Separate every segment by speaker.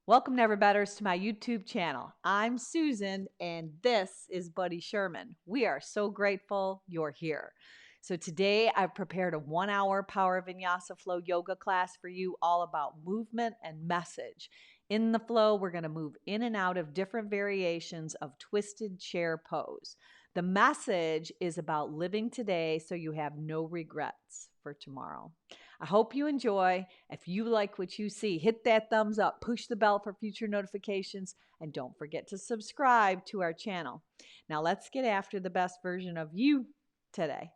Speaker 1: Welcome, Never Betters, to my YouTube channel. I'm Susan, and this is Buddy Sherman. We are so grateful you're here. So today I've prepared a 1-hour Power Vinyasa Flow yoga class for you, all about movement and message. In the flow, we're going to move in and out of different variations of twisted chair pose. The message is about living today so you have no regrets for tomorrow. I hope you enjoy. If you like what you see, hit that thumbs up, push the bell for future notifications, and don't forget to subscribe to our channel. Now let's get after the best version of you today.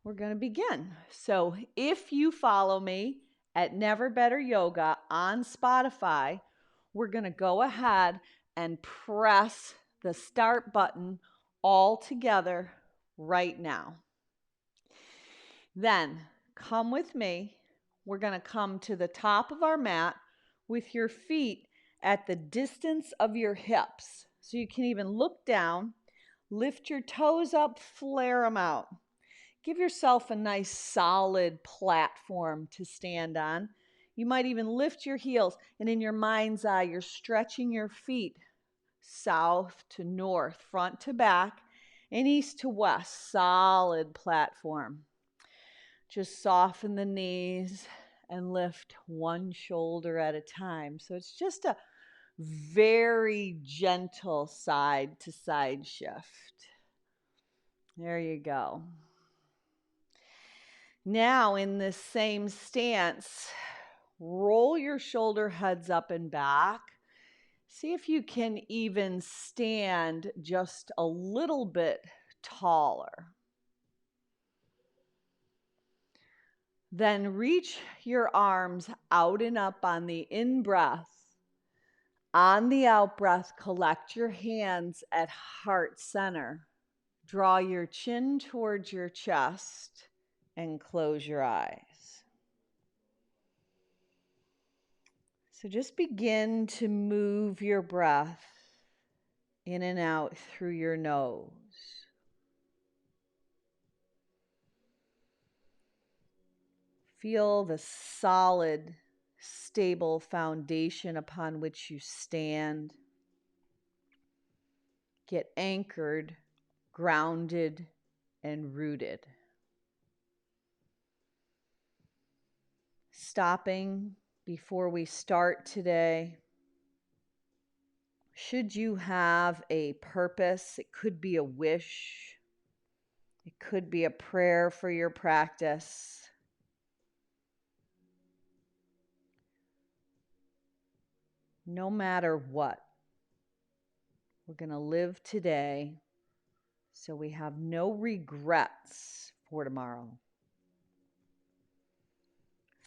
Speaker 1: We're going to begin. So if you follow me at Never Better Yoga on Spotify, we're going to go ahead and press the start button all together right now. Then come with me. We're going to come to the top of our mat with your feet at the distance of your hips. So you can even look down, lift your toes up, flare them out. Give yourself a nice solid platform to stand on. You might even lift your heels, and in your mind's eye, you're stretching your feet south to north, front to back, and east to west. Solid platform. Just soften the knees and lift one shoulder at a time. So it's just a very gentle side to side shift. There you go. Now, in this same stance, roll your shoulder heads up and back. See if you can even stand just a little bit taller. Then reach your arms out and up on the in-breath. On the out-breath, collect your hands at heart center. Draw your chin towards your chest and close your eyes. So just begin to move your breath in and out through your nose. Feel the solid, stable foundation upon which you stand. Get anchored, grounded, and rooted. Stopping before we start today. Should you have a purpose, it could be a wish, it could be a prayer for your practice. No matter what, we're going to live today so we have no regrets for tomorrow.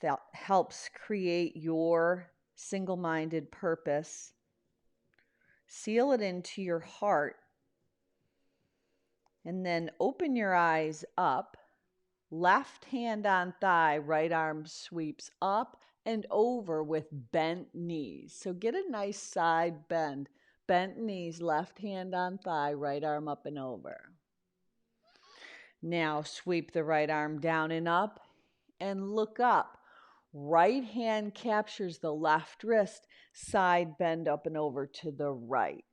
Speaker 1: That helps create your single-minded purpose. Seal it into your heart, and then open your eyes up. Left hand on thigh, right arm sweeps up and over with bent knees. So get a nice side bend. Bent knees, left hand on thigh, right arm up and over. Now sweep the right arm down and up and look up. Right hand captures the left wrist, side bend up and over to the right.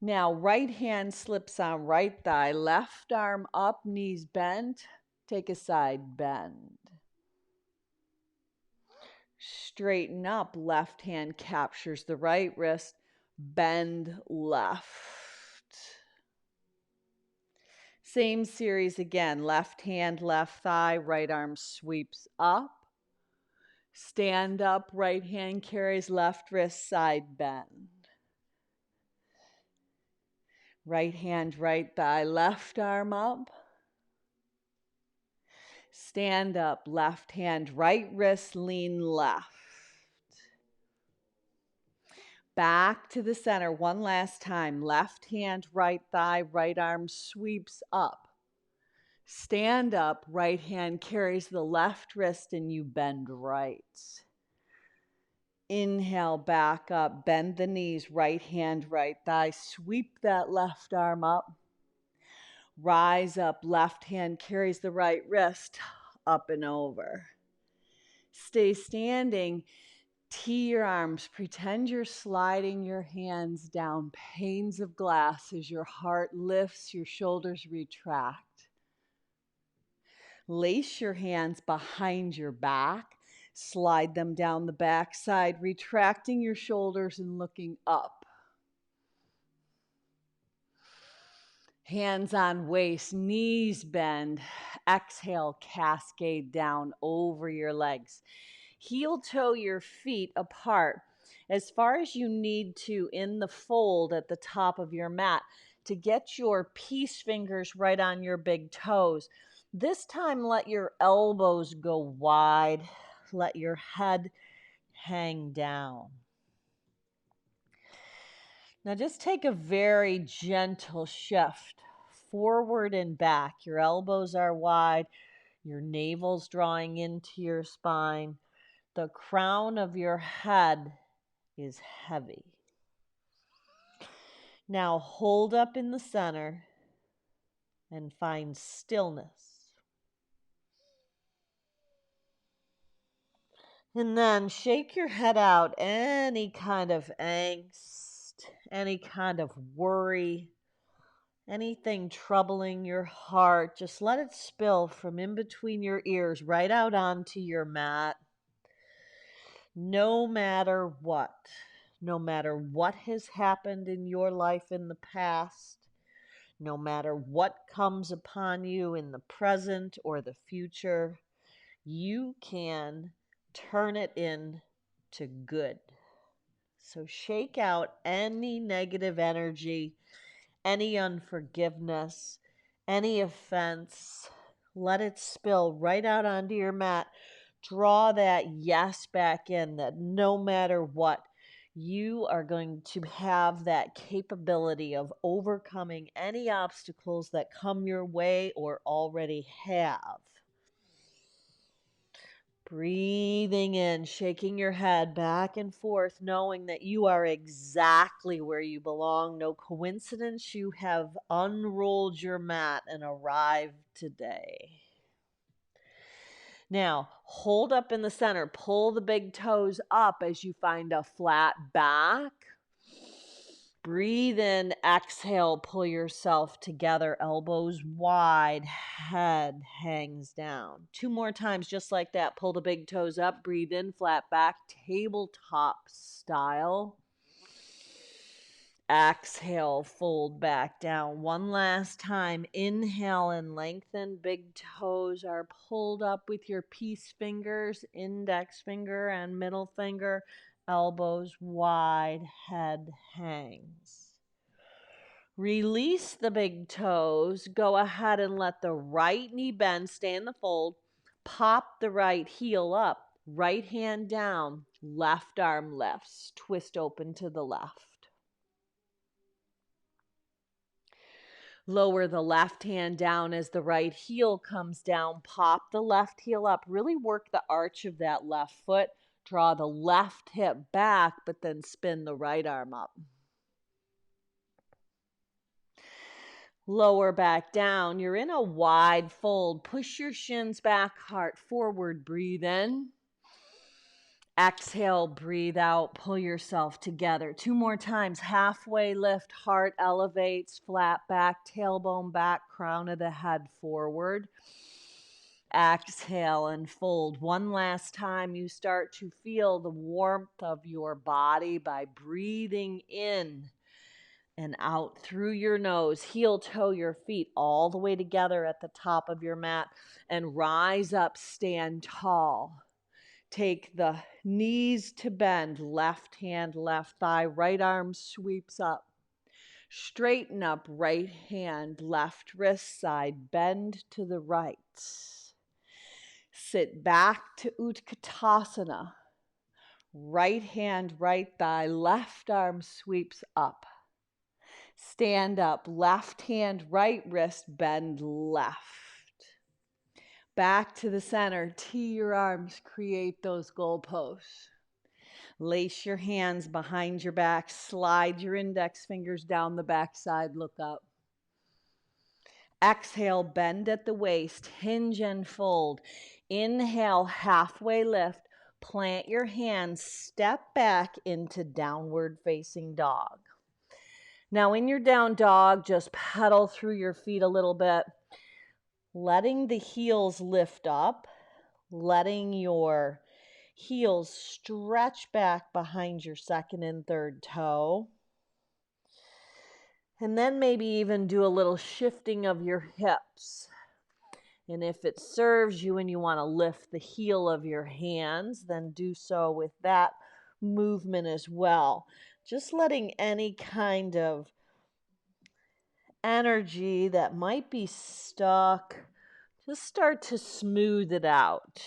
Speaker 1: Now, right hand slips on right thigh, left arm up, knees bent. Take a side bend. Straighten up, left hand captures the right wrist, bend left. Same series again, left hand, left thigh, right arm sweeps up. Stand up, right hand carries left wrist, side bend. Right hand, right thigh, left arm up. Stand up, left hand, right wrist, lean left. Back to the center one last time. Left hand, right thigh, right arm sweeps up. Stand up, right hand carries the left wrist and you bend right. Inhale, back up, bend the knees, right hand, right thigh. Sweep that left arm up. Rise up, left hand carries the right wrist up and over. Stay standing. Tee your arms. Pretend you're sliding your hands down panes of glass as your heart lifts, your shoulders retract. Lace your hands behind your back. Slide them down the back side, retracting your shoulders and looking up. Hands on waist, knees bend. Exhale, cascade down over your legs. Heel toe your feet apart as far as you need to in the fold at the top of your mat to get your peace fingers right on your big toes. This time, let your elbows go wide. Let your head hang down. Now just take a very gentle shift forward and back. Your elbows are wide. Your navel's drawing into your spine. The crown of your head is heavy. Now hold up in the center and find stillness. And then shake your head out any kind of angst, any kind of worry, anything troubling your heart. Just let it spill from in between your ears right out onto your mat. No matter what has happened in your life in the past, no matter what comes upon you in the present or the future, you can turn it into good. So shake out any negative energy, any unforgiveness, any offense. Let it spill right out onto your mat. Draw that yes back in, that no matter what, you are going to have that capability of overcoming any obstacles that come your way or already have. Breathing in, shaking your head back and forth, knowing that you are exactly where you belong. No coincidence, you have unrolled your mat and arrived today. Now, hold up in the center. Pull the big toes up as you find a flat back. Breathe in, exhale, pull yourself together, elbows wide, head hangs down. 2 more times, just like that. Pull the big toes up, breathe in, flat back, tabletop style. Exhale, fold back down. 1 last time. Inhale and lengthen. Big toes are pulled up with your peace fingers, index finger and middle finger. Elbows wide, head hangs. Release the big toes. Go ahead and let the right knee bend. Stay in the fold. Pop the right heel up. Right hand down. Left arm lifts. Twist open to the left. Lower the left hand down as the right heel comes down. Pop the left heel up. Really work the arch of that left foot. Draw the left hip back, but then spin the right arm up. Lower back down. You're in a wide fold. Push your shins back, heart forward. Breathe in. Exhale, breathe out, pull yourself together. 2 more times. Halfway lift, heart elevates, flat back, tailbone back, crown of the head forward. Exhale and fold. 1 last time. You start to feel the warmth of your body by breathing in and out through your nose. Heel toe your feet all the way together at the top of your mat and rise up, stand tall. Take the knees to bend, left hand, left thigh, right arm sweeps up. Straighten up, right hand, left wrist side, bend to the right. Sit back to Utkatasana. Right hand, right thigh, left arm sweeps up. Stand up, left hand, right wrist, bend left. Back to the center, tee your arms, create those goalposts. Lace your hands behind your back. Slide your index fingers down the backside. Look up. Exhale, bend at the waist. Hinge and fold. Inhale, halfway lift. Plant your hands. Step back into downward facing dog. Now in your down dog, just pedal through your feet a little bit. Letting the heels lift up. Letting your heels stretch back behind your second and third toe. And then maybe even do a little shifting of your hips. And if it serves you and you want to lift the heel of your hands, then do so with that movement as well. Just letting any kind of energy that might be stuck, just start to smooth it out.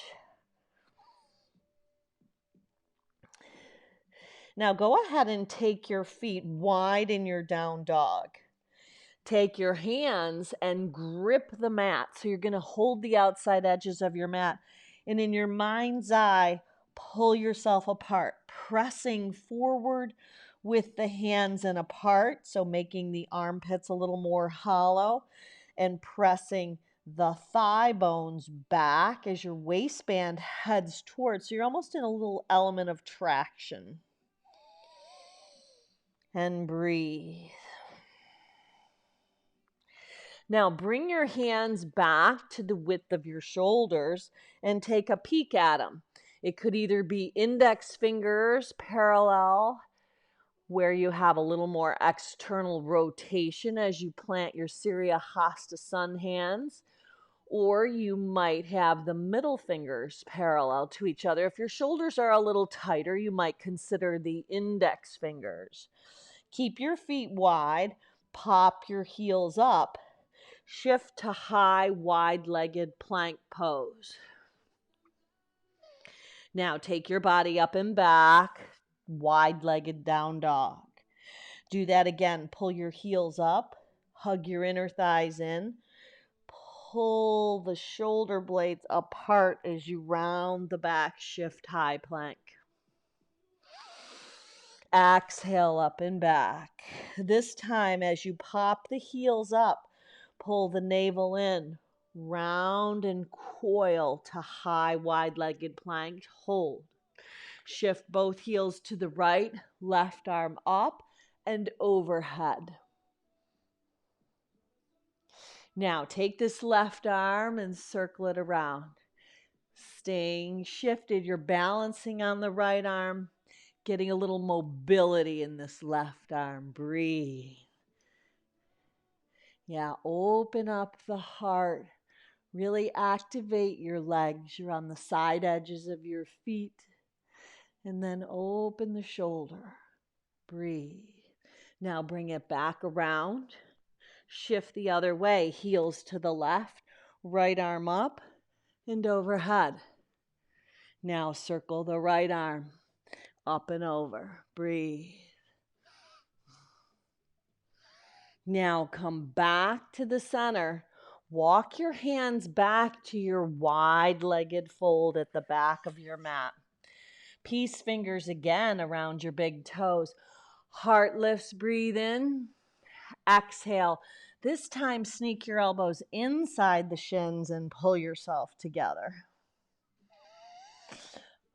Speaker 1: Now go ahead and take your feet wide in your down dog. Take your hands and grip the mat. So you're going to hold the outside edges of your mat. And in your mind's eye, pull yourself apart, pressing forward with the hands and apart. So making the armpits a little more hollow and pressing the thigh bones back as your waistband heads towards. So you're almost in a little element of traction. And breathe. Now bring your hands back to the width of your shoulders and take a peek at them. It could either be index fingers parallel, where you have a little more external rotation as you plant your Surya Hasta Sun hands, or you might have the middle fingers parallel to each other. If your shoulders are a little tighter, you might consider the index fingers. Keep your feet wide, pop your heels up, shift to high, wide-legged plank pose. Now take your body up and back, wide-legged down dog. Do that again. Pull your heels up, hug your inner thighs in, pull the shoulder blades apart as you round the back, shift high plank. Exhale up and back. This time as you pop the heels up, pull the navel in, round and coil to high wide-legged plank. Hold. Shift both heels to the right, left arm up and overhead. Now take this left arm and circle it around. Staying shifted, you're balancing on the right arm, getting a little mobility in this left arm. Breathe. Yeah, open up the heart. Really activate your legs. You're on the side edges of your feet. And then open the shoulder. Breathe. Now bring it back around. Shift the other way. Heels to the left. Right arm up and overhead. Now circle the right arm. Up and over. Breathe. Now come back to the center. Walk your hands back to your wide-legged fold at the back of your mat. Peace fingers again around your big toes. Heart lifts, breathe in. Exhale. This time sneak your elbows inside the shins and pull yourself together.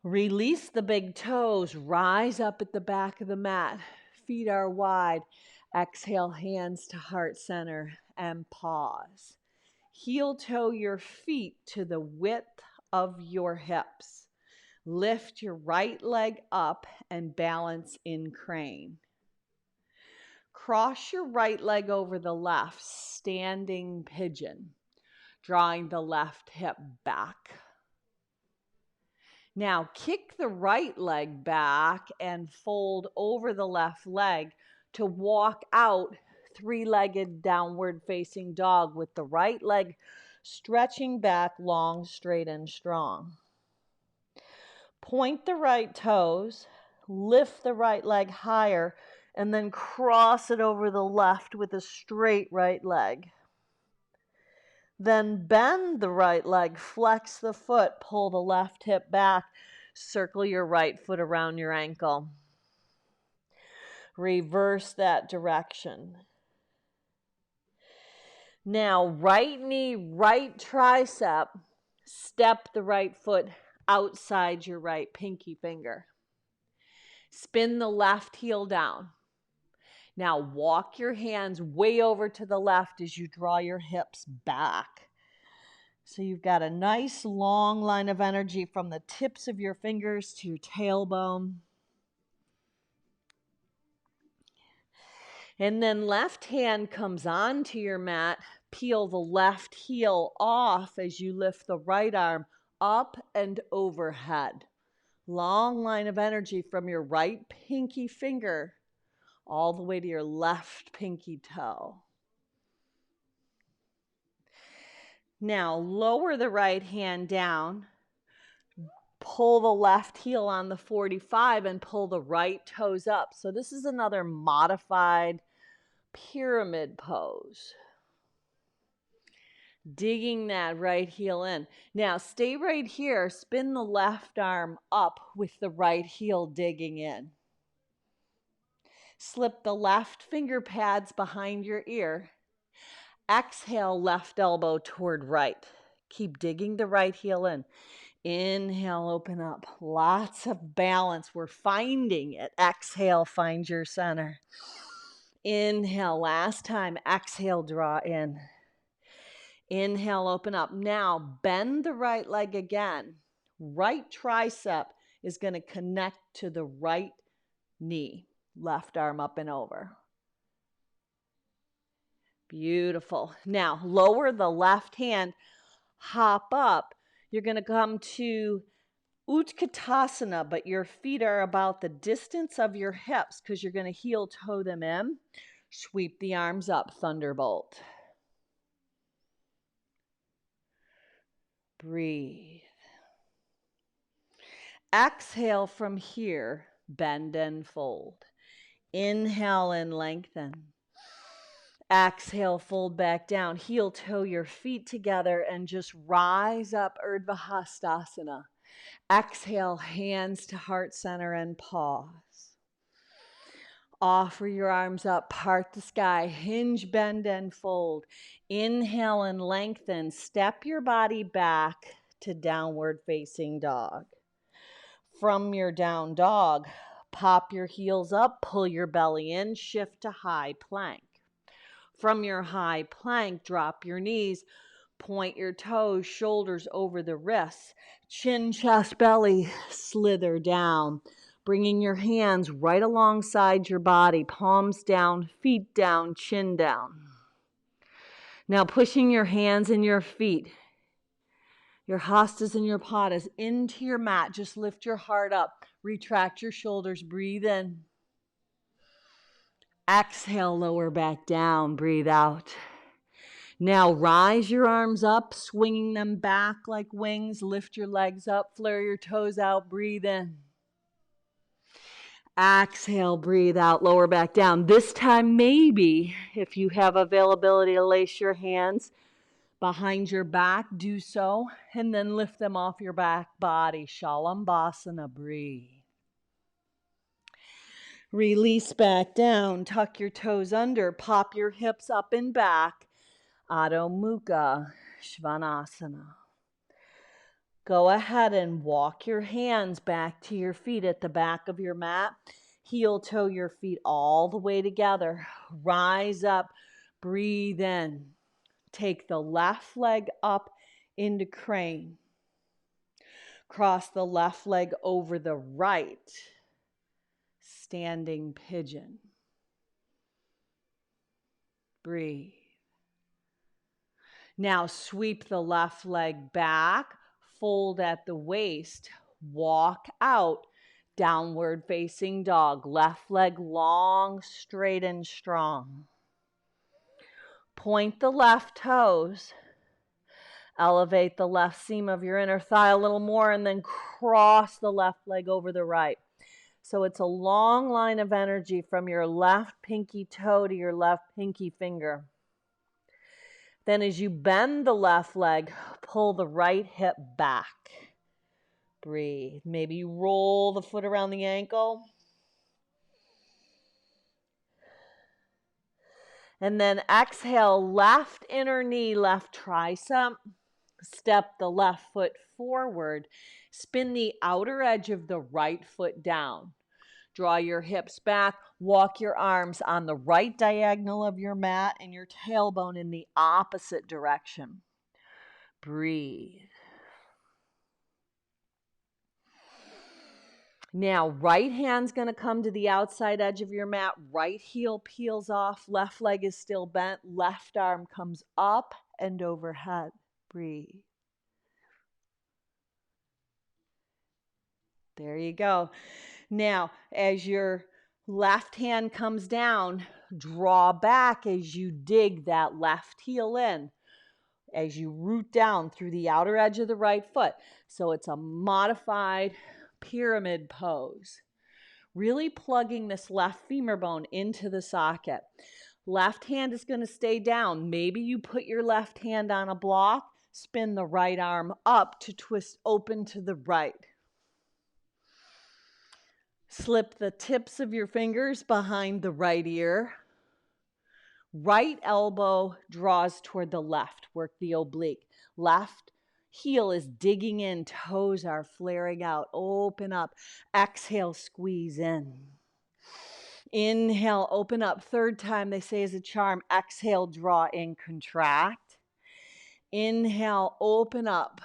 Speaker 1: Release the big toes. Rise up at the back of the mat. Feet are wide. Exhale, hands to heart center and pause. Heel toe your feet to the width of your hips. Lift your right leg up and balance in crane. Cross your right leg over the left, standing pigeon, drawing the left hip back. Now kick the right leg back and fold over the left leg to walk out three-legged downward facing dog with the right leg stretching back long, straight, and strong. Point the right toes, lift the right leg higher, and then cross it over the left with a straight right leg. Then bend the right leg, flex the foot, pull the left hip back, Circle your right foot around your ankle. Reverse that direction. Now, right knee, right tricep, step the right foot outside your right pinky finger. Spin the left heel down. Now walk your hands way over to the left as you draw your hips back. So you've got a nice long line of energy from the tips of your fingers to your tailbone. And then left hand comes onto your mat. Peel the left heel off as you lift the right arm up and overhead. Long line of energy from your right pinky finger all the way to your left pinky toe. Now lower the right hand down, pull the left heel on the 45 and pull the right toes up. So this is another modified pyramid pose. Digging that right heel in. Now stay right here, spin the left arm up with the right heel digging in. Slip the left finger pads behind your ear. Exhale, left elbow toward right. Keep digging the right heel in. Inhale, open up. Lots of balance. We're finding it. Exhale, find your center. Inhale, last time. Exhale, draw in. Inhale, open up. Now, bend the right leg again. Right tricep is going to connect to the right knee. Left arm up and over. Beautiful. Now, lower the left hand, hop up. You're going to come to Utkatasana, but your feet are about the distance of your hips because you're going to heel toe them in. Sweep the arms up, thunderbolt. Breathe. Exhale from here, bend and fold. Inhale and lengthen. Exhale, fold back down. Heel toe your feet together and just rise up, Urdhva Hastasana. Exhale, hands to heart center and pause. Offer your arms up, part the sky, hinge, bend, and fold. Inhale and lengthen. Step your body back to downward facing dog. From your down dog, pop your heels up, pull your belly in, shift to high plank. From your high plank, drop your knees, point your toes, shoulders over the wrists, chin, chest, belly, slither down, bringing your hands right alongside your body, palms down, feet down, chin down. Now pushing your hands and your feet, your hastas and your padas into your mat. Just lift your heart up, retract your shoulders, breathe in. Exhale, lower back down, breathe out. Now rise your arms up, swinging them back like wings. Lift your legs up, flare your toes out, breathe in. Exhale, breathe out, lower back down. This time, maybe, if you have availability to lace your hands behind your back, do so, and then lift them off your back body. Shalambhasana, breathe. Release back down, tuck your toes under, pop your hips up and back. Adho Mukha Svanasana. Go ahead and walk your hands back to your feet at the back of your mat. Heel toe your feet all the way together. Rise up, breathe in. Take the left leg up into crane. Cross the left leg over the right. Standing pigeon. Breathe. Now sweep the left leg back, fold at the waist, walk out, downward facing dog. Left leg long, straight and strong. Point the left toes. Elevate the left seam of your inner thigh a little more and then cross the left leg over the right. So it's a long line of energy from your left pinky toe to your left pinky finger. Then as you bend the left leg, pull the right hip back. Breathe. Maybe you roll the foot around the ankle. And then exhale, left inner knee, left tricep. Step the left foot forward. Spin the outer edge of the right foot down. Draw your hips back. Walk your arms on the right diagonal of your mat and your tailbone in the opposite direction. Breathe. Now, right hand's going to come to the outside edge of your mat. Right heel peels off. Left leg is still bent. Left arm comes up and overhead. Breathe. There you go. Now, as your left hand comes down, draw back as you dig that left heel in, as you root down through the outer edge of the right foot. So it's a modified pyramid pose. Really plugging this left femur bone into the socket. Left hand is going to stay down. Maybe you put your left hand on a block, spin the right arm up to twist open to the right. Slip the tips of your fingers behind the right ear. Right elbow draws toward the left. Work the oblique. Left heel is digging in. Toes are flaring out. Open up. Exhale, squeeze in. Inhale, open up. Third time, they say as a charm. Exhale, draw in, contract. Inhale, open up.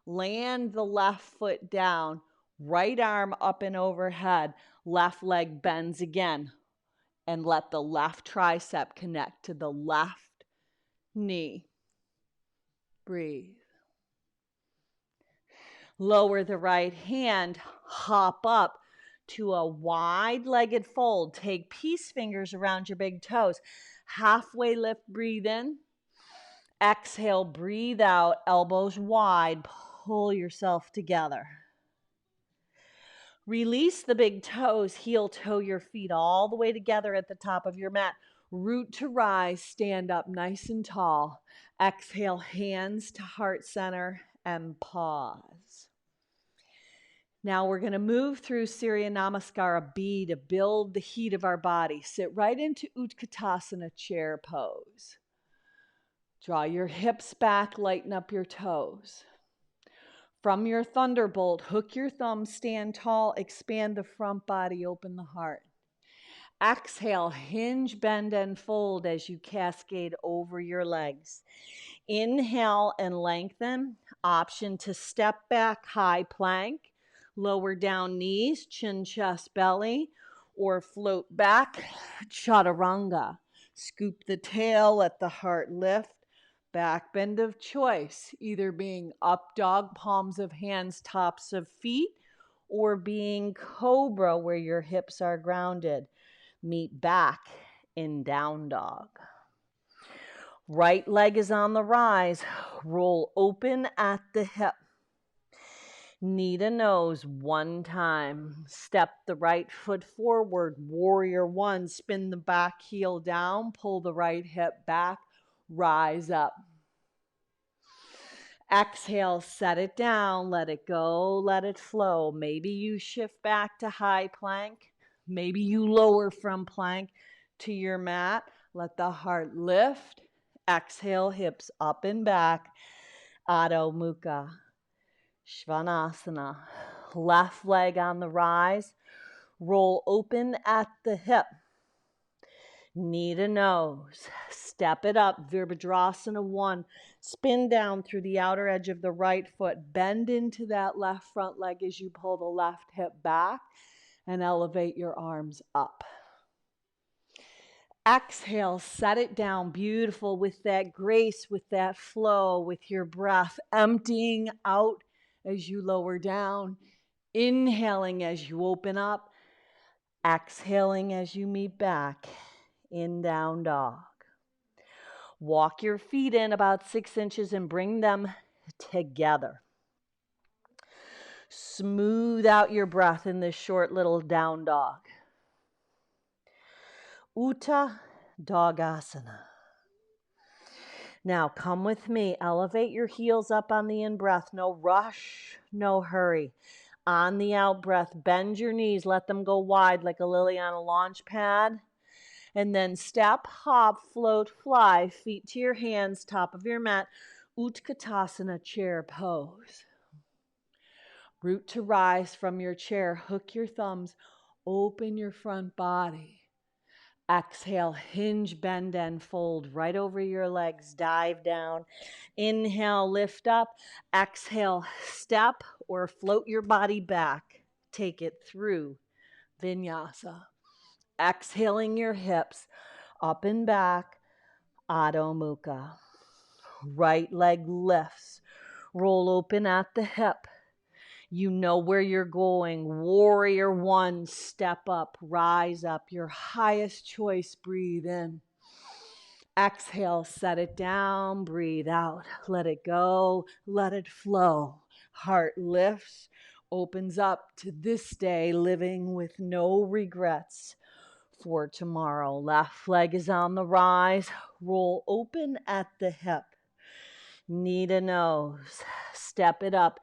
Speaker 1: Land the left foot down. Right arm up and overhead. Left leg bends again. And let the left tricep connect to the left knee. Breathe. Lower the right hand. Hop up to a wide-legged fold. Take peace fingers around your big toes. Halfway lift, breathe in. Exhale, breathe out. Elbows wide. Pull yourself together. Release the big toes, heel toe your feet all the way together at the top of your mat. Root to rise, stand up nice and tall. Exhale, hands to heart center and pause. Now we're going to move through Surya Namaskara B to build the heat of our body. Sit right into Utkatasana chair pose. Draw your hips back, lighten up your toes. From your thunderbolt, hook your thumbs, stand tall, expand the front body, open the heart. Exhale, hinge, bend, and fold as you cascade over your legs. Inhale and lengthen. Option to step back, high plank. Lower down knees, chin, chest, belly. Or float back, chaturanga. Scoop the tail, let the heart lift. Back bend of choice, either being up dog, palms of hands, tops of feet, or being cobra where your hips are grounded. Meet back in down dog. Right leg is on the rise. Roll open at the hip. Knee to nose one time. Step the right foot forward. Warrior one. Spin the back heel down. Pull the right hip back. Rise up. Exhale, set it down, let it go, let it flow. Maybe you shift back to high plank. Maybe you lower from plank to your mat. Let the heart lift. Exhale, hips up and back. Adho Mukha. Svanasana. Left leg on the rise. Roll open at the hip. Knee to nose. Step it up. Virabhadrasana 1. Spin down through the outer edge of the right foot. Bend into that left front leg as you pull the left hip back and elevate your arms up. Exhale, set it down. Beautiful with that grace, with that flow, with your breath. Emptying out as you lower down. Inhaling as you open up. Exhaling as you meet back in down dog. Walk your feet in about 6 inches and bring them together. Smooth out your breath in this short little down dog. Utthana Dog Asana.
Speaker 2: Now come with me. Elevate your heels up on the in-breath. No rush, no hurry. On the out-breath, bend your knees. Let them go wide like a lily on a launch pad. And then step, hop, float, fly. Feet to your hands, top of your mat. Utkatasana, chair pose. Root to rise from your chair. Hook your thumbs. Open your front body. Exhale, hinge, bend, and fold right over your legs. Dive down. Inhale, lift up. Exhale, step or float your body back. Take it through Vinyasa. Exhaling your hips up and back. Adho Mukha. Right leg lifts. Roll open at the hip. You know where you're going. Warrior one, step up, rise up. Your highest choice, breathe in. Exhale, set it down, breathe out. Let it go, let it flow. Heart lifts, opens up to this day, living with no regrets for tomorrow. Left leg is on the rise. Roll open at the hip. Knee to nose. Step it up.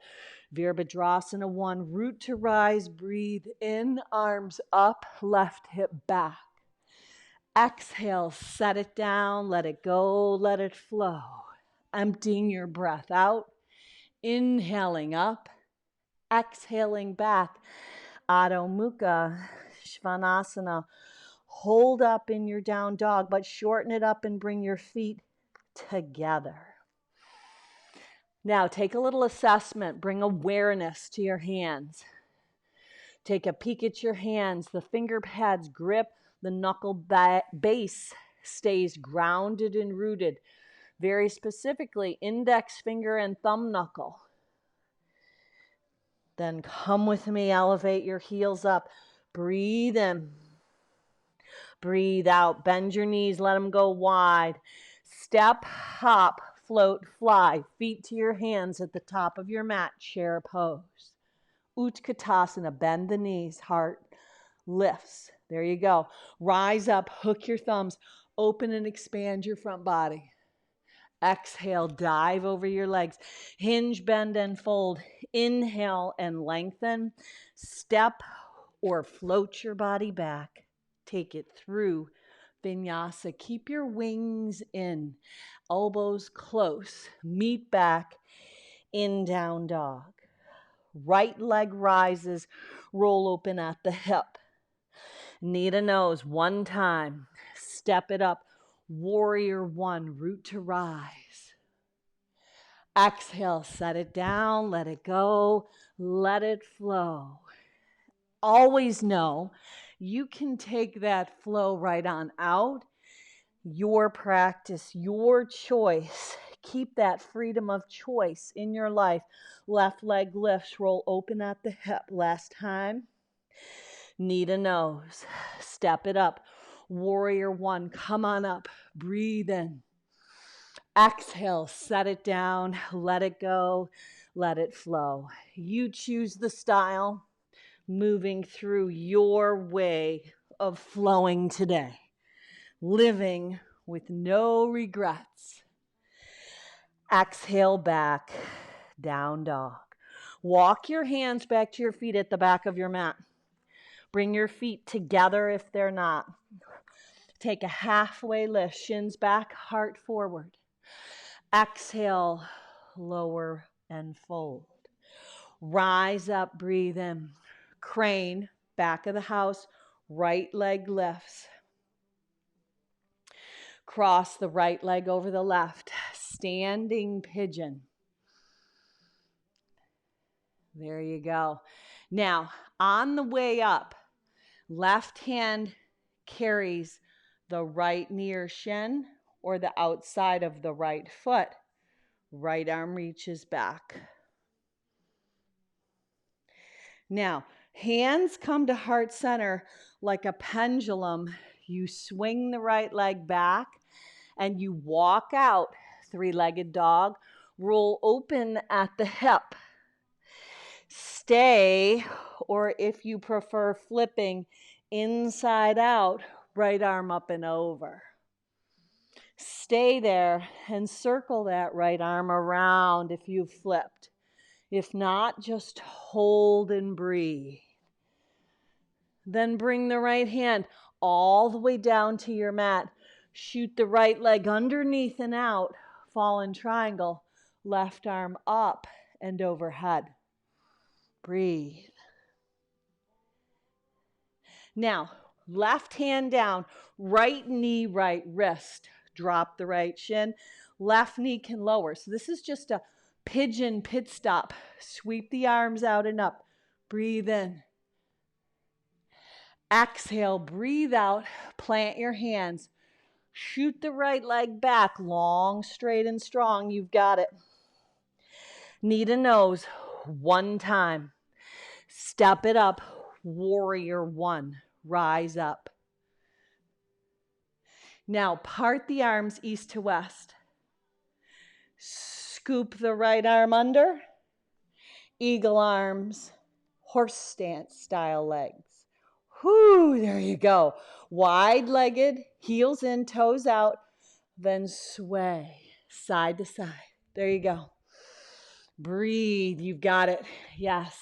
Speaker 2: Virabhadrasana 1, root to rise, breathe in, arms up, left hip back. Exhale, set it down, let it go, let it flow. Emptying your breath out, inhaling up, exhaling back. Adho Mukha, Svanasana. Hold up in your down dog, but shorten it up and bring your feet together. Now take a little assessment. Bring awareness to your hands. Take a peek at your hands. The finger pads grip. The knuckle base stays grounded and rooted. Very specifically, index finger and thumb knuckle. Then come with me. Elevate your heels up. Breathe in. Breathe out. Bend your knees. Let them go wide. Step, hop, float, fly. Feet to your hands at the top of your mat. Chair pose. Utkatasana. Bend the knees. Heart lifts. There you go. Rise up. Hook your thumbs. Open and expand your front body. Exhale. Dive over your legs. Hinge, bend, and fold. Inhale and lengthen. Step or float your body back. Take it through Vinyasa. Keep your wings in, elbows close, meet back in down dog. Right leg rises, roll open at the hip. Knee to nose, one time. Step it up. Warrior one, root to rise. Exhale, set it down, let it go, let it flow. Always know you can take that flow right on out. Your practice, your choice. Keep that freedom of choice in your life. Left leg lifts, roll open at the hip. Last time. Knee to nose. Step it up. Warrior one, come on up. Breathe in. Exhale, set it down. Let it go. Let it flow. You choose the style. Moving through your way of flowing today. Living with no regrets. Exhale back, down dog. Walk your hands back to your feet at the back of your mat. Bring your feet together if they're not. Take a halfway lift, shins back, heart forward. Exhale, lower and fold. Rise up, breathe in. Crane, back of the house, right leg lifts. Cross the right leg over the left. Standing pigeon. There you go. Now, on the way up, left hand carries the right near shin or the outside of the right foot. Right arm reaches back. Now, hands come to heart center like a pendulum. You swing the right leg back and you walk out, three-legged dog. Roll open at the hip. Stay, or if you prefer flipping inside out, right arm up and over. Stay there and circle that right arm around if you've flipped. If not, just hold and breathe. Then bring the right hand all the way down to your mat. Shoot the right leg underneath and out. Fall in triangle. Left arm up and overhead. Breathe. Now, left hand down, right knee, right wrist. Drop the right shin. Left knee can lower. So this is just a pigeon pit stop. Sweep the arms out and up. Breathe in. Exhale, breathe out. Plant your hands. Shoot the right leg back, long, straight, and strong. You've got it. Knee to nose, one time. Step it up, warrior one. Rise up. Now part the arms east to west. Scoop the right arm under. Eagle arms, horse stance style legs. Whoo, there you go. Wide-legged, heels in, toes out, then sway side to side. There you go. Breathe, you've got it. Yes.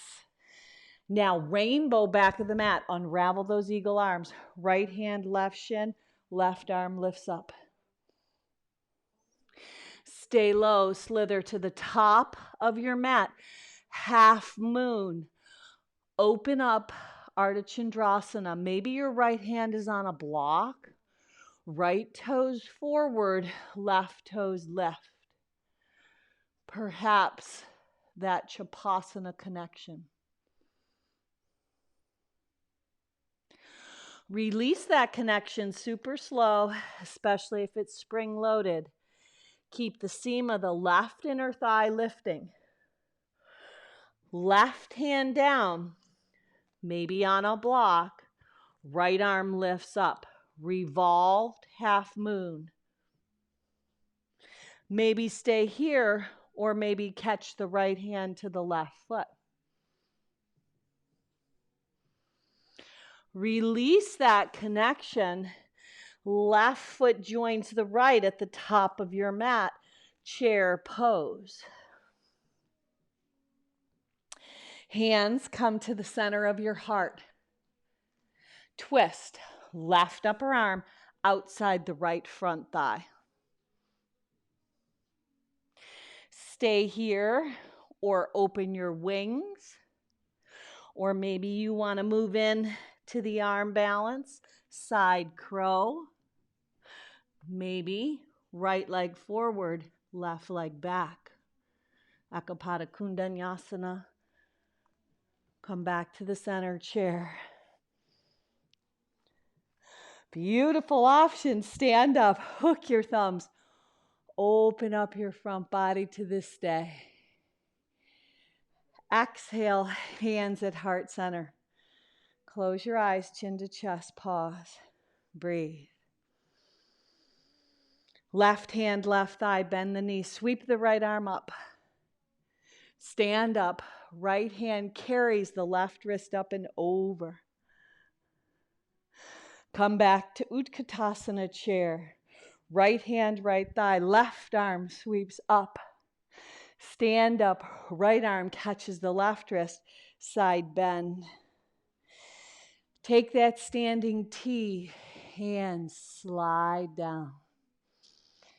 Speaker 2: Now rainbow back of the mat. Unravel those eagle arms. Right hand, left shin, left arm lifts up. Stay low, slither to the top of your mat. Half moon. Open up Ardha Chandrasana. Maybe your right hand is on a block. Right toes forward, left toes left. Perhaps that Chapasana connection. Release that connection super slow, especially if it's spring loaded. Keep the seam of the left inner thigh lifting. Left hand down, maybe on a block. Right arm lifts up. Revolved half moon. Maybe stay here or maybe catch the right hand to the left foot. Release that connection. Left foot joins the right at the top of your mat. Chair pose. Hands come to the center of your heart. Twist. Left upper arm outside the right front thigh. Stay here or open your wings. Or maybe you want to move in to the arm balance. Side crow. Maybe right leg forward, left leg back. Akapada Kundanyasana. Come back to the center chair. Beautiful option. Stand up. Hook your thumbs. Open up your front body to this day. Exhale, hands at heart center. Close your eyes, chin to chest. Pause. Breathe. Left hand, left thigh, bend the knee. Sweep the right arm up. Stand up. Right hand carries the left wrist up and over. Come back to Utkatasana chair. Right hand, right thigh, left arm sweeps up. Stand up, right arm catches the left wrist, side bend. Take that standing T, hands slide down.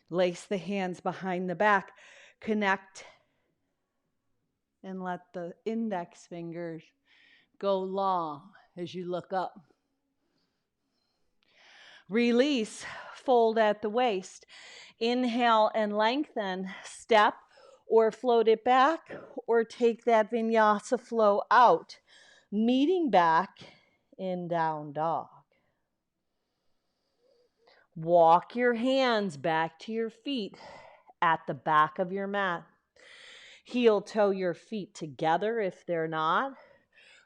Speaker 2: Lace the hands behind the back, connect, and let the index fingers go long as you look up. Release, fold at the waist. Inhale and lengthen, step or float it back or take that vinyasa flow out, meeting back in down dog. Walk your hands back to your feet at the back of your mat. Heel toe your feet together if they're not.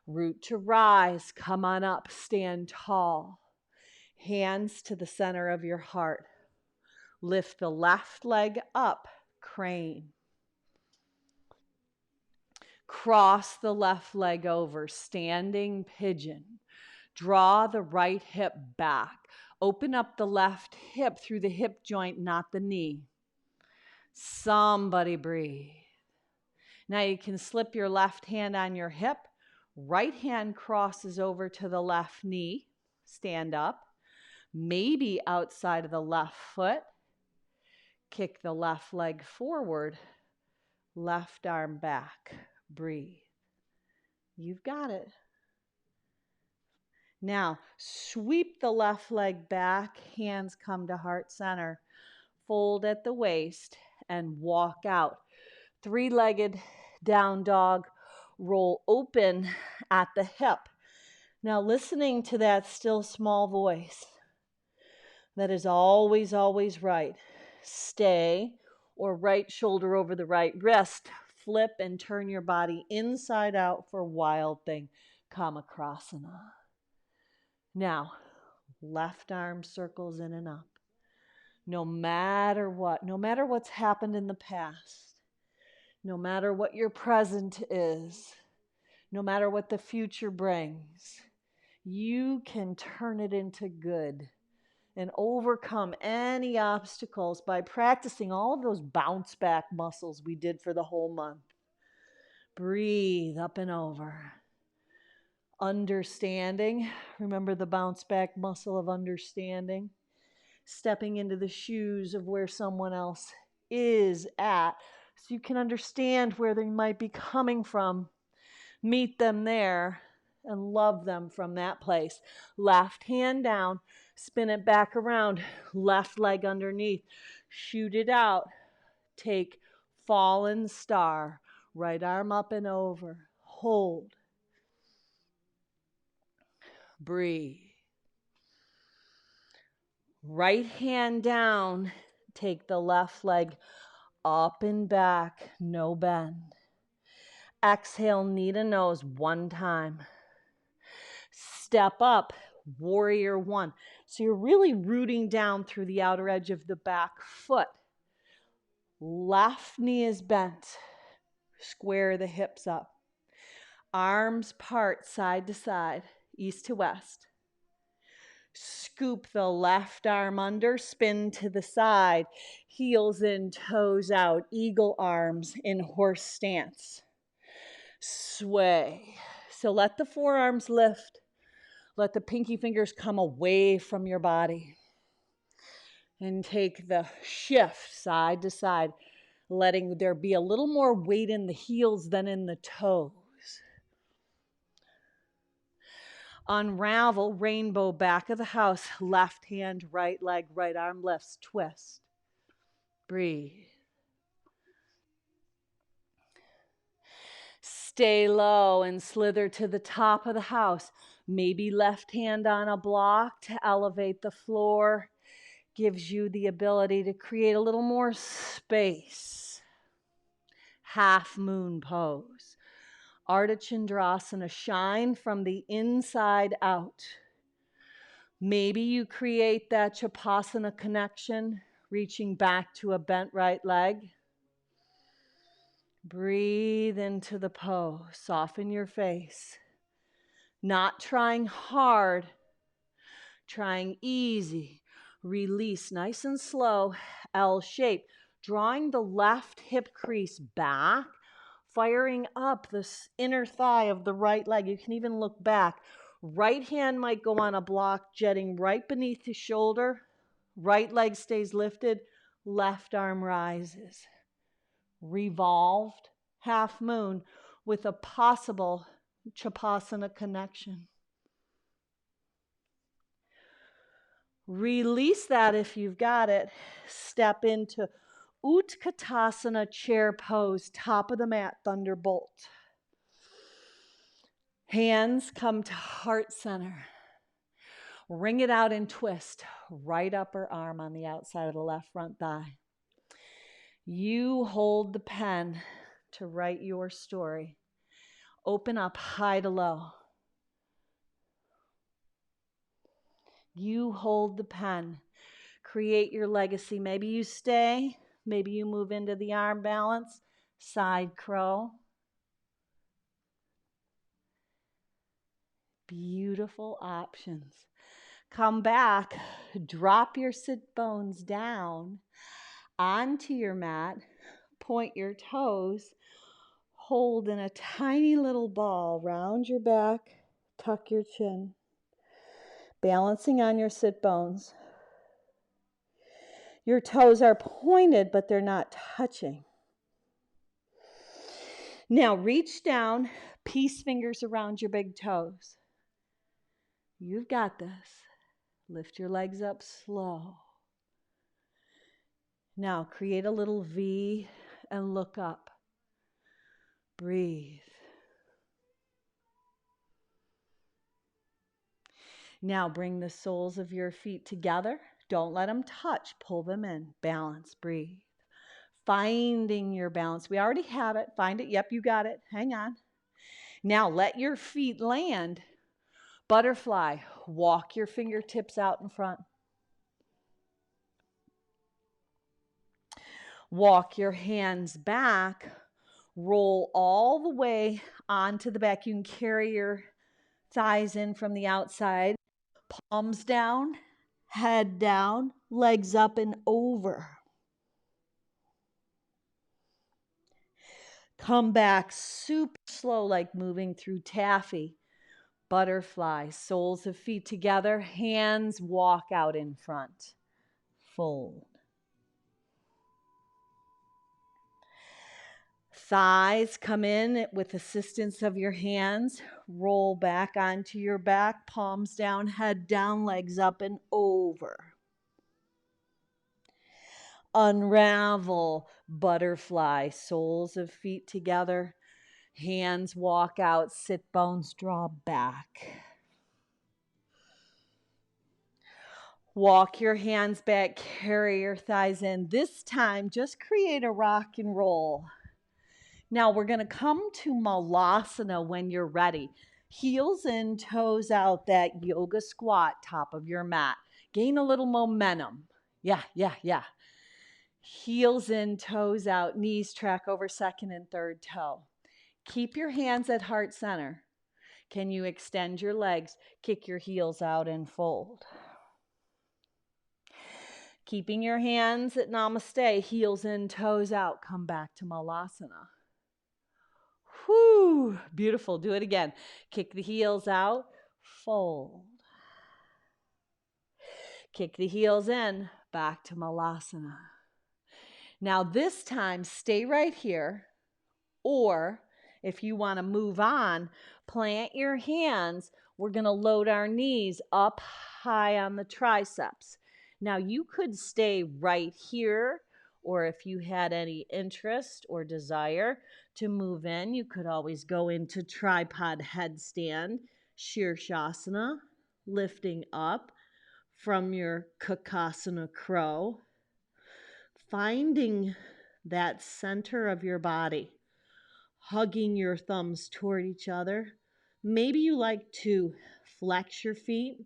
Speaker 2: Root to rise, come on up, stand tall. Hands to the center of your heart. Lift the left leg up, crane. Cross the left leg over, standing pigeon. Draw the right hip back.
Speaker 1: Open up the left hip through the hip joint, not the knee. Somebody breathe. Now you can slip your left hand on your hip. Right hand crosses over to the left knee. Stand up. Maybe outside of the left foot. Kick the left leg forward. Left arm back. Breathe. You've got it. Now, sweep the left leg back. Hands come to heart center. Fold at the waist and walk out. Three-legged down dog. Roll open at the hip. Now, listening to that still small voice that is always, always right. Stay, or right shoulder over the right wrist. Flip and turn your body inside out for Wild Thing, Kamakrasana. Now, left arm circles in and up. No matter what, no matter what's happened in the past, no matter what your present is, no matter what the future brings, you can turn it into good and overcome any obstacles by practicing all of those bounce back muscles we did for the whole month. Breathe up and over. Understanding. Remember the bounce back muscle of understanding. Stepping into the shoes of where someone else is at so you can understand where they might be coming from. Meet them there and love them from that place. Left hand down, spin it back around, left leg underneath, shoot it out. Take fallen star, right arm up and over. Hold. Breathe. Right hand down, take the left leg up and back, no bend. Exhale, knee to nose one time. Step up, warrior one. So you're really rooting down through the outer edge of the back foot. Left knee is bent. Square the hips up. Arms part side to side, east to west. Scoop the left arm under, spin to the side. Heels in, toes out, eagle arms in horse stance. Sway. So let the forearms lift. Let the pinky fingers come away from your body. And take the shift side to side, letting there be a little more weight in the heels than in the toes. Unravel, rainbow, back of the house, left hand, right leg, right arm lifts, twist. Breathe. Stay low and slither to the top of the house. Maybe left hand on a block to elevate the floor. Gives you the ability to create a little more space. Half moon pose. Ardha Chandrasana, shine from the inside out. Maybe you create that Chapasana connection, reaching back to a bent right leg. Breathe into the pose. Soften your face. Not trying hard, trying easy. Release nice and slow, L shape. Drawing the left hip crease back, firing up the inner thigh of the right leg. You can even look back. Right hand might go on a block, jetting right beneath the shoulder. Right leg stays lifted. Left arm rises. Revolved, half moon, with a possible Chapasana connection. Release that if you've got it. Step into Utkatasana, chair pose, top of the mat, thunderbolt. Hands come to heart center. Wring it out and twist. Right upper arm on the outside of the left front thigh. You hold the pen to write your story. Open up high to low. You hold the pen. Create your legacy. Maybe you stay. Maybe you move into the arm balance. Side crow. Beautiful options. Come back, drop your sit bones down onto your mat, point your toes, hold in a tiny little ball, round your back, tuck your chin, balancing on your sit bones. Your toes are pointed, but they're not touching. Now reach down, peace fingers around your big toes. You've got this. Lift your legs up slow. Now create a little V and look up. Breathe. Now bring the soles of your feet together. Don't let them touch. Pull them in. Balance. Breathe. Finding your balance. We already have it. Find it. Yep, you got it. Hang on. Now let your feet land. Butterfly. Walk your fingertips out in front. Walk your hands back. Roll all the way onto the back. You can carry your thighs in from the outside. Palms down, head down, legs up and over. Come back super slow, like moving through taffy. Butterfly, soles of feet together, hands walk out in front. Fold. Thighs come in with assistance of your hands. Roll back onto your back, palms down, head down, legs up and over. Unravel, butterfly, soles of feet together, hands walk out, sit bones draw back. Walk your hands back, carry your thighs in. This time, just create a rock and roll. Now we're going to come to Malasana when you're ready. Heels in, toes out, that yoga squat, top of your mat. Gain a little momentum. Yeah. Heels in, toes out, knees track over second and third toe. Keep your hands at heart center. Can you extend your legs? Kick your heels out and fold. Keeping your hands at namaste, heels in, toes out. Come back to Malasana. Whew, beautiful. Do it again. Kick the heels out, fold. Kick the heels in, back to Malasana. Now this time, stay right here, or if you want to move on, plant your hands. We're going to load our knees up high on the triceps. Now you could stay right here, or if you had any interest or desire to move in, you could always go into tripod headstand, Shirshasana, lifting up from your Kakasana crow, finding that center of your body, hugging your thumbs toward each other. Maybe you like to flex your feet.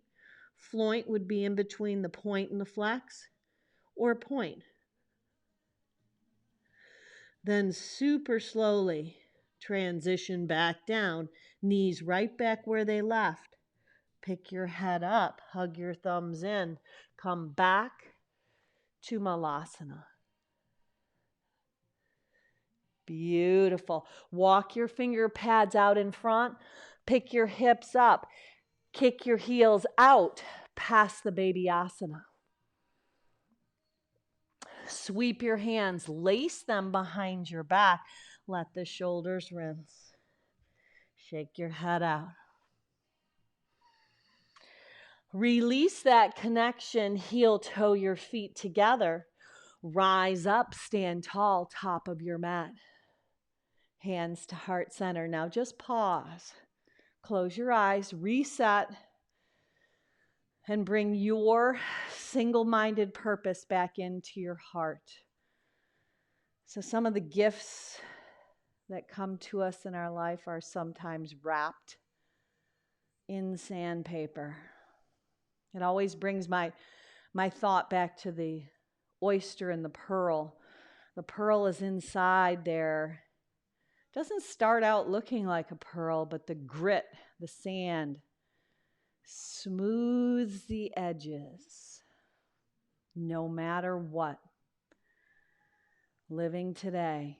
Speaker 1: Floint would be in between the point and the flex, or point. Then super slowly transition back down, knees right back where they left. Pick your head up, hug your thumbs in, come back to Malasana. Beautiful. Walk your finger pads out in front, pick your hips up, kick your heels out past the baby asana. Sweep your hands, lace them behind your back. Let the shoulders rinse. Shake your head out. Release that connection, heel toe your feet together. Rise up, stand tall, top of your mat. Hands to heart center. Now just pause. Close your eyes, reset, and bring your single-minded purpose back into your heart. So some of the gifts that come to us in our life are sometimes wrapped in sandpaper. It always brings my thought back to the oyster and the pearl. The pearl is inside there. Doesn't start out looking like a pearl, but the grit, the sand, Smooth the edges, no matter what. Living today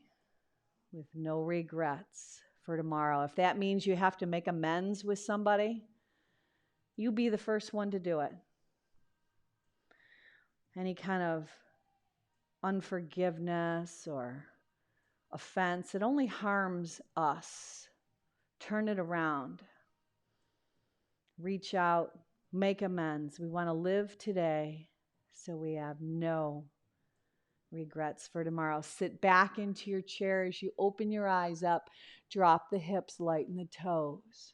Speaker 1: with no regrets for tomorrow. If that means you have to make amends with somebody, you be the first one to do it. Any kind of unforgiveness or offense, it only harms us. Turn it around. Reach out, make amends. We want to live today so we have no regrets for tomorrow. Sit back into your chair as you open your eyes up. Drop the hips, lighten the toes.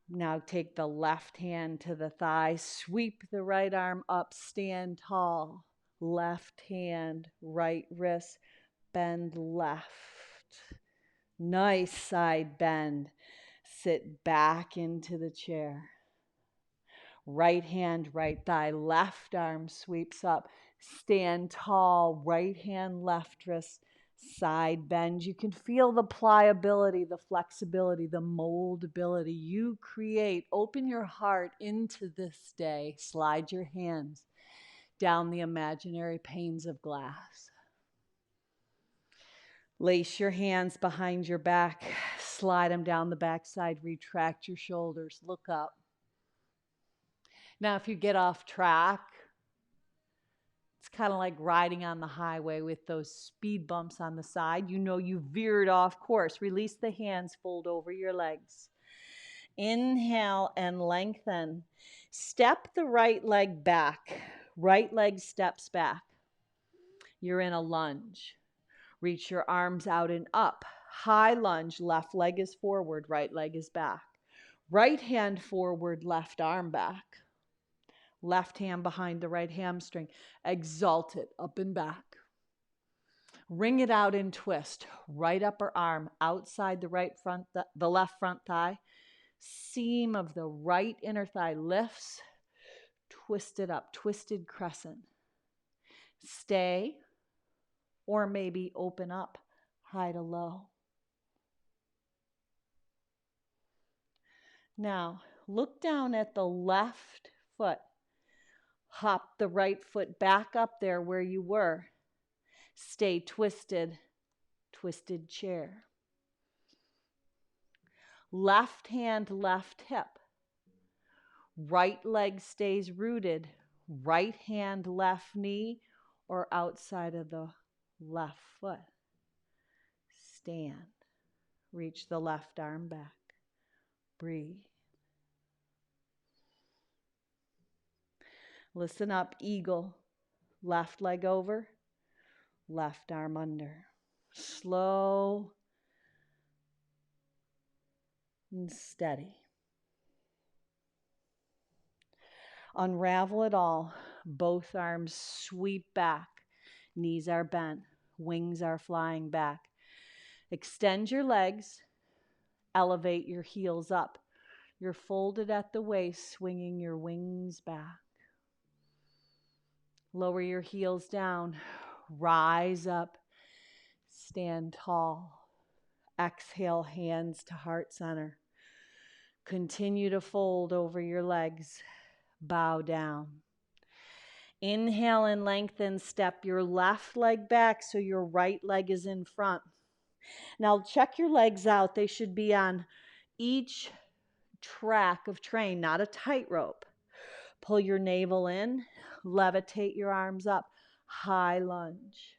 Speaker 1: Now take the left hand to the thigh. Sweep the right arm up. Stand tall. Left hand, right wrist. Bend left. Nice side bend. Sit back into the chair. Right hand, right thigh, left arm sweeps up. Stand tall, right hand, left wrist, side bend. You can feel the pliability, the flexibility, the moldability you create. Open your heart into this day. Slide your hands down the imaginary panes of glass. Lace your hands behind your back. Slide them down the backside. Retract your shoulders. Look up. Now, if you get off track, it's kind of like riding on the highway with those speed bumps on the side. You know you veered off course. Release the hands, fold over your legs. Inhale and lengthen. Step the right leg back. Right leg steps back. You're in a lunge. Reach your arms out and up. High lunge, left leg is forward, right leg is back. Right hand forward, left arm back. Left hand behind the right hamstring. Exalt it up and back. Wring it out and twist. Right upper arm outside the right front, the left front thigh. Seam of the right inner thigh lifts. Twist it up. Twisted crescent. Stay or maybe open up high to low. Now, look down at the left foot. Hop the right foot back up there where you were. Stay twisted, twisted chair. Left hand, left hip. Right leg stays rooted. Right hand, left knee, or outside of the left foot. Stand. Reach the left arm back. Breathe. Listen up, eagle. Left leg over, left arm under. Slow and steady. Unravel it all. Both arms sweep back. Knees are bent. Wings are flying back. Extend your legs. Elevate your heels up. You're folded at the waist, swinging your wings back. Lower your heels down. Rise up. Stand tall. Exhale, hands to heart center. Continue to fold over your legs. Bow down. Inhale and lengthen. Step your left leg back so your right leg is in front. Now check your legs out. They should be on each track of train, not a tightrope. Pull your navel in. Levitate your arms up. High lunge.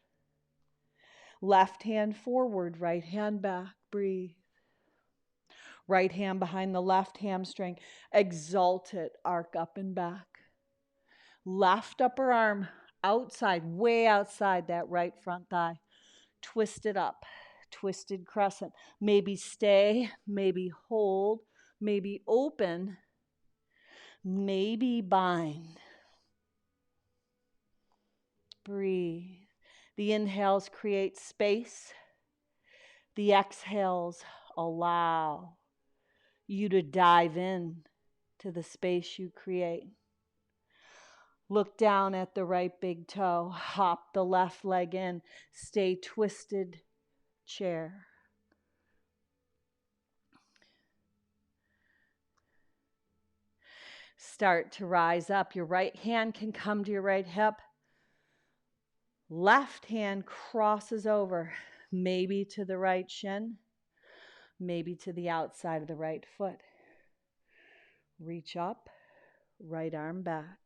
Speaker 1: Left hand forward, right hand back. Breathe. Right hand behind the left hamstring. Exalt it. Arc up and back. Left upper arm outside, way outside that right front thigh. Twist it up. Twisted crescent. Maybe stay, maybe hold, maybe open, maybe bind. Breathe. The inhales create space. The exhales allow you to dive in to the space you create. Look down at the right big toe. Hop the left leg in. Stay twisted chair. start to rise up. Your right hand can come to your right hip. Left hand crosses over, maybe to the right shin, maybe to the outside of the right foot. Reach up, right arm back.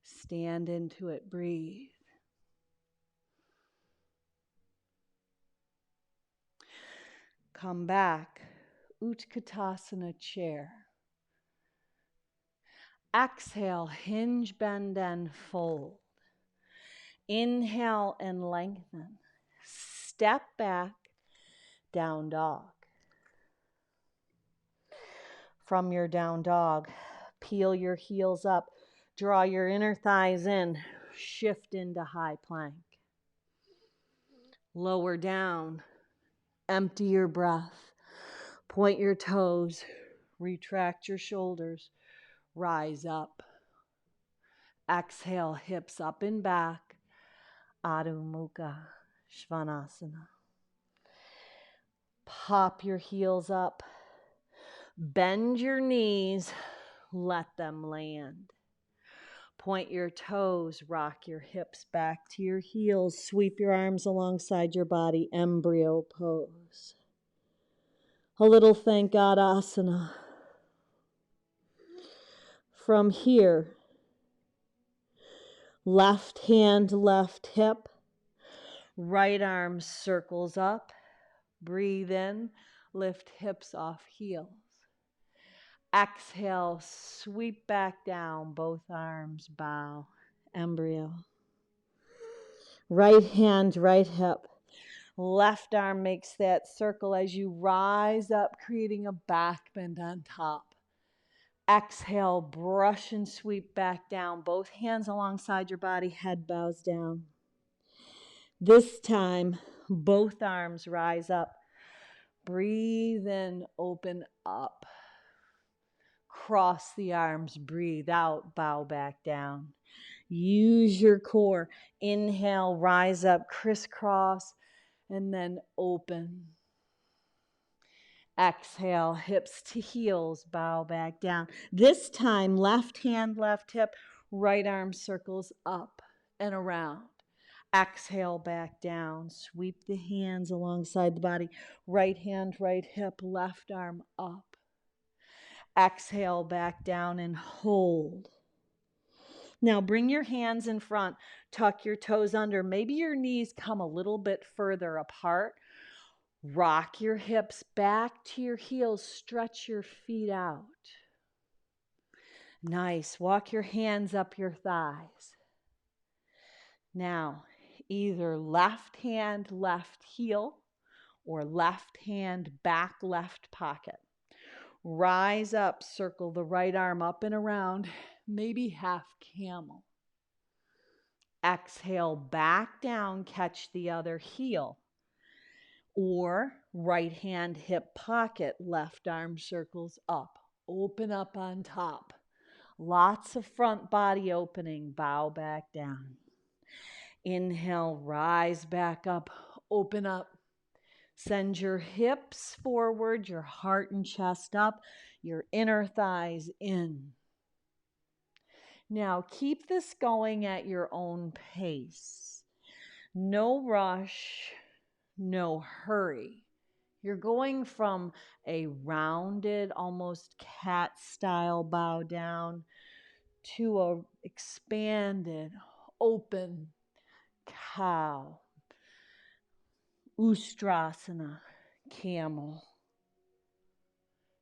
Speaker 1: Stand into it, breathe. Come back, Utkatasana chair. Exhale, hinge, bend, and fold. Inhale and lengthen. Step back, down dog. From your down dog, peel your heels up. Draw your inner thighs in. Shift into high plank. Lower down. Empty your breath. Point your toes. Retract your shoulders. Rise up. Exhale, hips up and back. Adho Mukha Svanasana. Pop your heels up. Bend your knees. Let them land. Point your toes. Rock your hips back to your heels. Sweep your arms alongside your body. Embryo pose. A little thank God asana. From here, left hand, left hip. Right arm circles up. Breathe in. Lift hips off heels. Exhale, sweep back down. Both arms bow. Embryo. Right hand, right hip. Left arm makes that circle as you rise up, creating a back bend on top. Exhale, brush and sweep back down. Both hands alongside your body, head bows down. This time, both arms rise up. Breathe in, open up. Cross the arms, breathe out, bow back down. Use your core. Inhale, rise up, crisscross, and then open. Exhale, hips to heels, bow back down. This time, left hand, left hip, right arm circles up and around. Exhale, back down. Sweep the hands alongside the body. Right hand, right hip, left arm up. Exhale, back down and hold. Now bring your hands in front. Tuck your toes under. Maybe your knees come a little bit further apart. Rock your hips back to your heels. Stretch your feet out. Nice. Walk your hands up your thighs. Now, either left hand, left heel, or left hand, back left pocket. Rise up, circle the right arm up and around, maybe half camel. Exhale, back down, catch the other heel. Or right hand, hip pocket, left arm circles up. Open up on top. Lots of front body opening, bow back down. Inhale, rise back up, open up. Send your hips forward, your heart and chest up, your inner thighs in. Now keep this going at your own pace. No rush, no hurry. You're going from a rounded, almost cat style bow down to a expanded, open cow. Ustrasana, camel,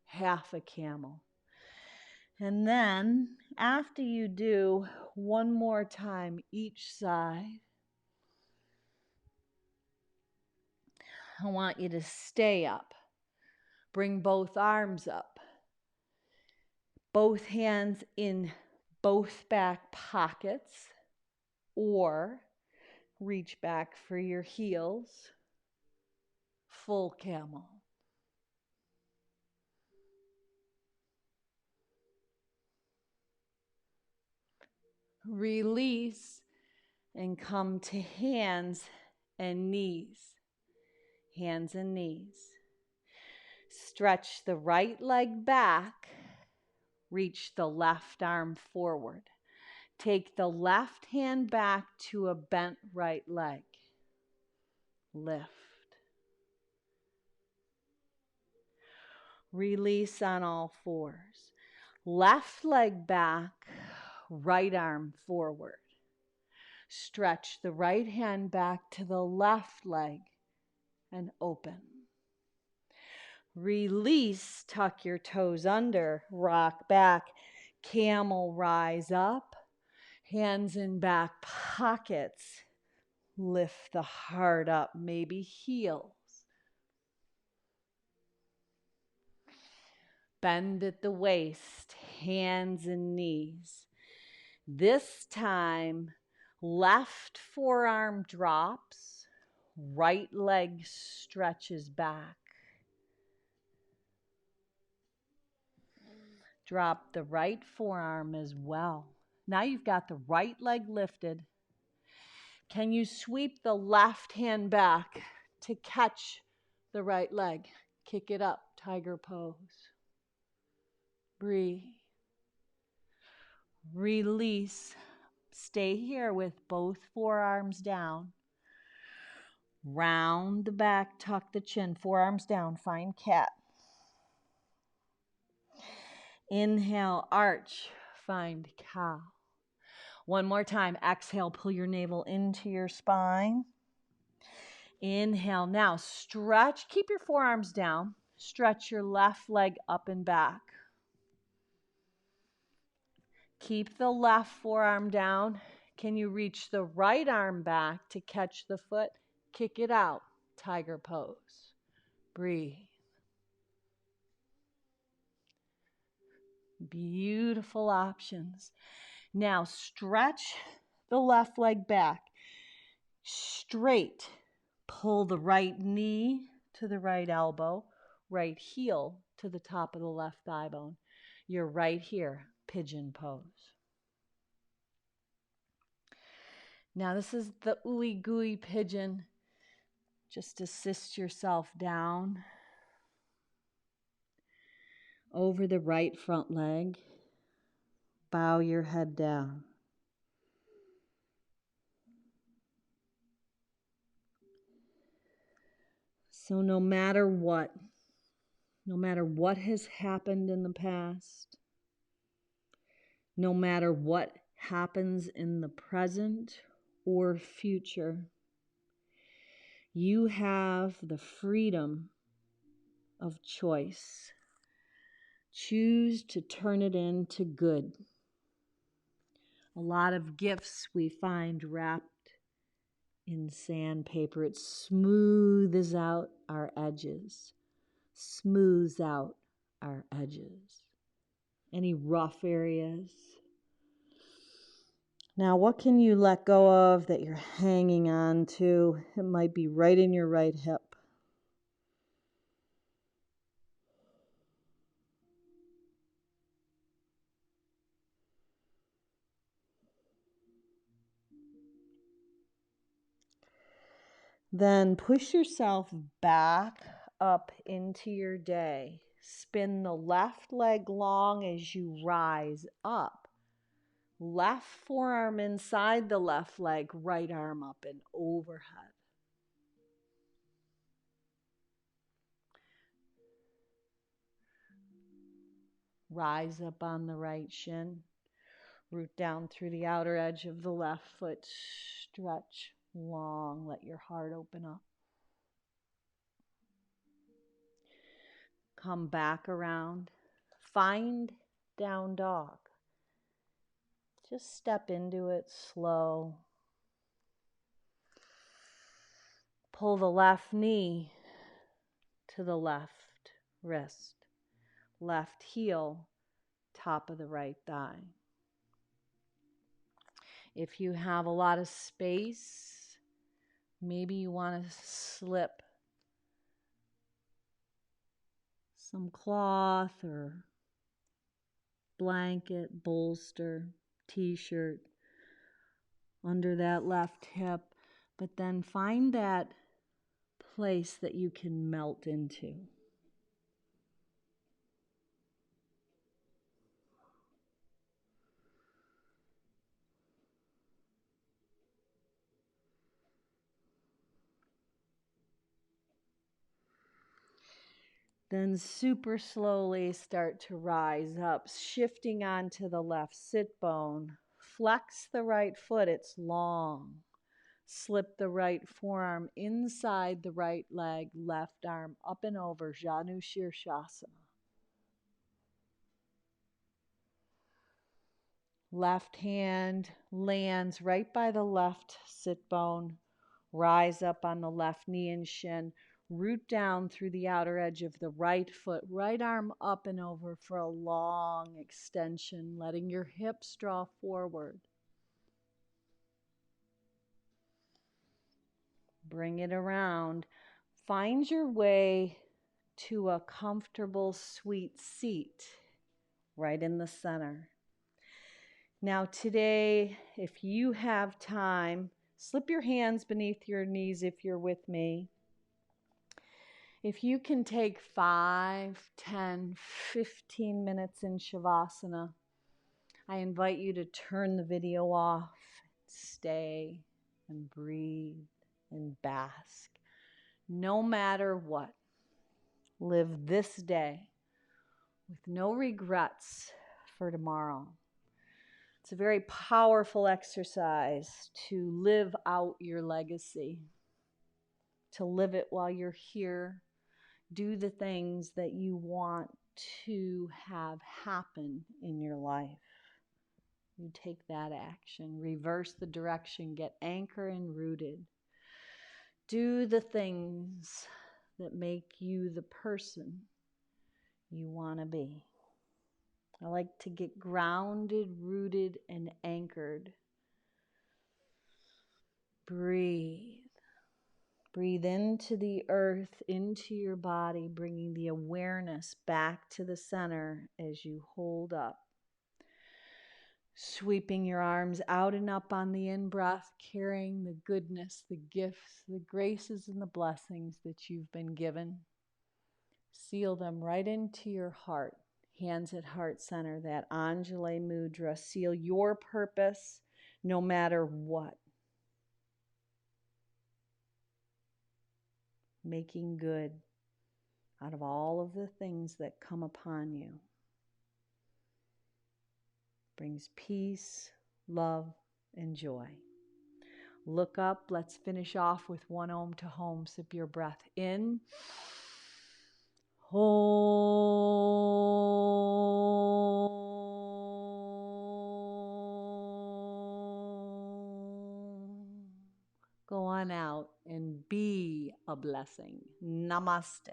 Speaker 1: half a camel. And then after you do one more time each side, I want you to stay up. Bring both arms up. Both hands in both back pockets, or reach back for your heels. Full camel. Release and come to hands and knees. Hands and knees. Stretch the right leg back. Reach the left arm forward. Take the left hand back to a bent right leg. Lift. Release on all fours. Left leg back, right arm forward. Stretch the right hand back to the left leg and open. Release, tuck your toes under, rock back, camel rise up, hands in back pockets. Lift the heart up, maybe heels. Bend at the waist, hands and knees. This time, left forearm drops, right leg stretches back. Drop the right forearm as well. Now you've got the right leg lifted. Can you sweep the left hand back to catch the right leg? Kick it up, tiger pose. Breathe. Release. Stay here with both forearms down. Round the back, tuck the chin, forearms down, find cat. Inhale, arch, find cow. One more time, exhale, pull your navel into your spine. Inhale, now stretch, keep your forearms down. Stretch your left leg up and back. Keep the left forearm down. Can you reach the right arm back to catch the foot? Kick it out, tiger pose. Breathe. Beautiful options. Now stretch the left leg back. Straight. Pull the right knee to the right elbow, right heel to the top of the left thigh bone. You're right here, pigeon pose. Now this is the ooey gooey pigeon. Just assist yourself down over the right front leg. Bow your head down. So no matter what has happened in the past, no matter what happens in the present or future, you have the freedom of choice. Choose to turn it into good. A lot of gifts we find wrapped in sandpaper. It smooths out our edges. Smooths out our edges. Any rough areas? Now, what can you let go of that you're hanging on to? It might be right in your right hip. Then push yourself back up into your day. Spin the left leg long as you rise up. Left forearm inside the left leg, right arm up and overhead. Rise up on the right shin. Root down through the outer edge of the left foot. Stretch long. Let your heart open up. Come back around. Find down dog. Just step into it slow. Pull the left knee to the left wrist. Left heel, top of the right thigh. If you have a lot of space, maybe you want to slip some cloth or blanket, bolster, t-shirt under that left hip, but then find that place that you can melt into. Then super slowly start to rise up, shifting onto the left sit bone. Flex the right foot, it's long. Slip the right forearm inside the right leg, left arm up and over, Janu Shirshasana. Left hand lands right by the left sit bone. Rise up on the left knee and shin. Root down through the outer edge of the right foot. Right arm up and over for a long extension, letting your hips draw forward. Bring it around. Find your way to a comfortable, sweet seat right in the center. Now today, if you have time, slip your hands beneath your knees if you're with me. If you can take 5, 10, 15 minutes in Shavasana, I invite you to turn the video off, stay and breathe and bask. No matter what, live this day with no regrets for tomorrow. It's a very powerful exercise to live out your legacy, to live it while you're here. Do the things that you want to have happen in your life. You take that action, reverse the direction, get anchored and rooted. Do the things that make you the person you want to be. I like to get grounded, rooted, and anchored. Breathe. Breathe into the earth, into your body, bringing the awareness back to the center as you hold up. Sweeping your arms out and up on the in-breath, carrying the goodness, the gifts, the graces, and the blessings that you've been given. Seal them right into your heart. Hands at heart center, that Anjali Mudra. Seal your purpose no matter what. Making good out of all of the things that come upon you. Brings peace, love, and joy. Look up. Let's finish off with one Om to Home. Sip your breath in. Go on out and be a blessing. Namaste.